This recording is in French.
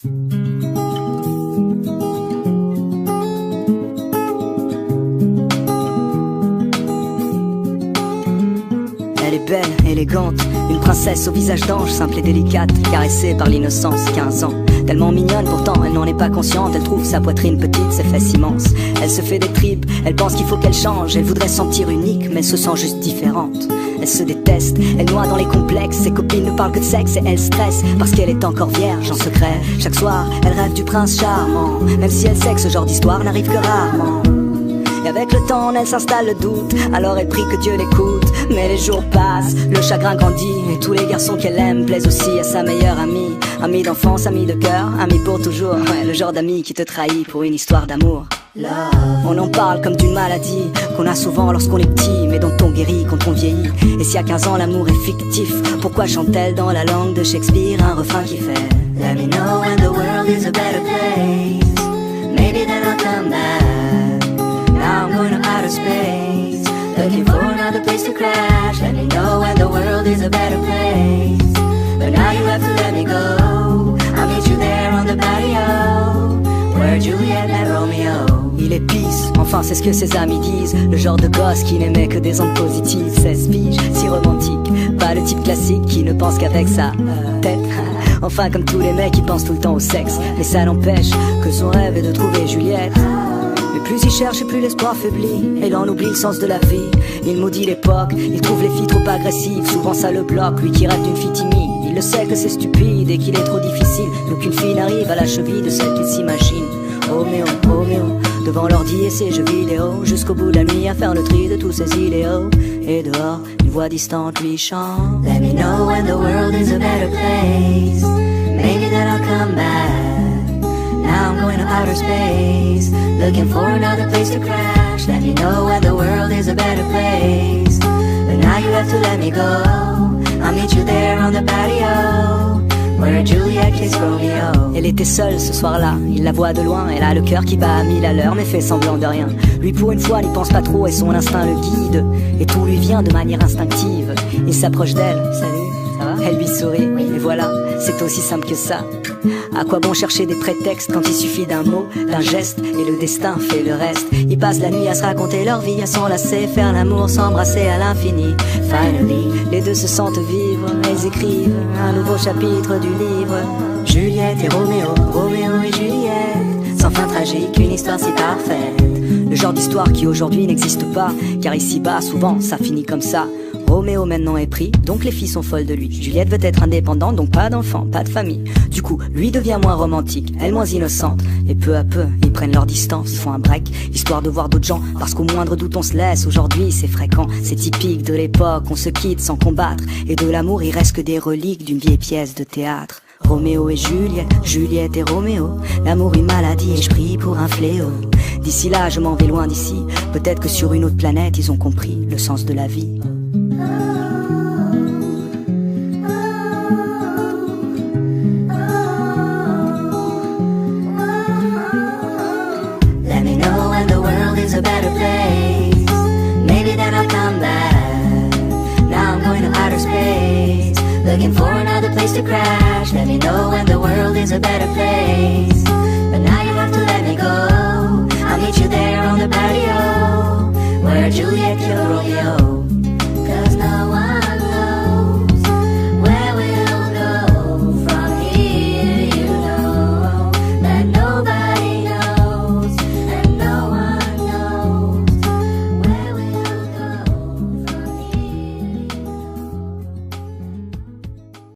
Elle est belle, élégante, une princesse au visage d'ange, simple et délicate, caressée par l'innocence, 15 ans. Tellement mignonne, pourtant elle n'en est pas consciente. Elle trouve sa poitrine petite, ses fesses immenses. Elle se fait des tripes, elle pense qu'il faut qu'elle change. Elle voudrait se sentir unique, mais se sent juste différente. Elle se déteste, elle noie dans les complexes. Ses copines ne parlent que de sexe et elle stresse parce qu'elle est encore vierge en secret. Chaque soir, elle rêve du prince charmant, même si elle sait que ce genre d'histoire n'arrive que rarement. Et avec le temps en elle s'installe le doute, alors elle prie que Dieu l'écoute. Mais les jours passent, le chagrin grandit, et tous les garçons qu'elle aime plaisent aussi à sa meilleure amie. Amie d'enfance, amie de cœur, amie pour toujours. Ouais, le genre d'ami qui te trahit pour une histoire d'amour. On en parle comme d'une maladie qu'on a souvent lorsqu'on est petit, mais dont on guérit quand on vieillit. Et si à 15 ans l'amour est fictif, pourquoi chante-t-elle dans la langue de Shakespeare un refrain qui fait Let me know when the world is a better place, maybe then I'll come back. Now I'm going to outer space, looking for another place to crash. Let me know when the world is a better place, but now you have to let me go. I'll meet you there on the patio, where Juliet met Romeo. Il est pisse, enfin c'est ce que ses amis disent. Le genre de gosse qui n'aimait que des ondes positives. 16 piges, si romantique, pas le type classique qui ne pense qu'avec sa tête. Enfin comme tous les mecs qui pensent tout le temps au sexe. Mais ça n'empêche que son rêve est de trouver Juliette. Mais plus il cherche et plus l'espoir faiblit, et il en oublie le sens de la vie. Il maudit l'époque, il trouve les filles trop agressives. Souvent ça le bloque, lui qui rêve d'une fille timide. Il le sait que c'est stupide et qu'il est trop difficile, qu'aucune fille n'arrive à la cheville de celle qu'il s'imagine. Roméo, Roméo, devant l'ordi et ses jeux vidéo, jusqu'au bout de la nuit à faire le tri de tous ses idéaux. Et dehors, une voix distante lui chante Let me know when the world is a better place, maybe then I'll come back. Now I'm going to outer space, looking for another place to crash. Let me know when the world is a better place, but now you have to let me go. I'll meet you there on the patio, where Juliet kissed Romeo. Elle était seule ce soir-là, il la voit de loin. Elle a le cœur qui bat à 1000 à l'heure, mais fait semblant de rien. Lui pour une fois n'y pense pas trop et son instinct le guide, et tout lui vient de manière instinctive. Il s'approche d'elle, salut, ça va? Elle lui sourit, et voilà, c'est aussi simple que ça. À quoi bon chercher des prétextes quand il suffit d'un mot, d'un geste, et le destin fait le reste. Ils passent la nuit à se raconter leur vie, à s'enlacer, faire l'amour, s'embrasser à l'infini. Finally, les deux se sentent vivre, ils écrivent un nouveau chapitre du livre. Juliette et Roméo, Roméo et Juliette, sans fin tragique, une histoire si parfaite. Le genre d'histoire qui aujourd'hui n'existe pas, car ici-bas, souvent, ça finit comme ça. Roméo maintenant est pris, donc les filles sont folles de lui. Juliette veut être indépendante, donc pas d'enfant, pas de famille. Du coup, lui devient moins romantique, elle moins innocente. Et peu à peu, ils prennent leur distance, ils font un break, histoire de voir d'autres gens. Parce qu'au moindre doute on se laisse, aujourd'hui c'est fréquent. C'est typique de l'époque, on se quitte sans combattre. Et de l'amour il reste que des reliques d'une vieille pièce de théâtre. Roméo et Juliette, Juliette et Roméo, l'amour une maladie et je prie pour un fléau. D'ici là je m'en vais loin d'ici, peut-être que sur une autre planète ils ont compris le sens de la vie. Let me know when the world is a better place, maybe then I'll come back. Now I'm going to outer space, looking for another place to crash. Let me know when the world is a better place, but now you have to let me go. I'll meet you there on the patio, where Juliet killed Romeo.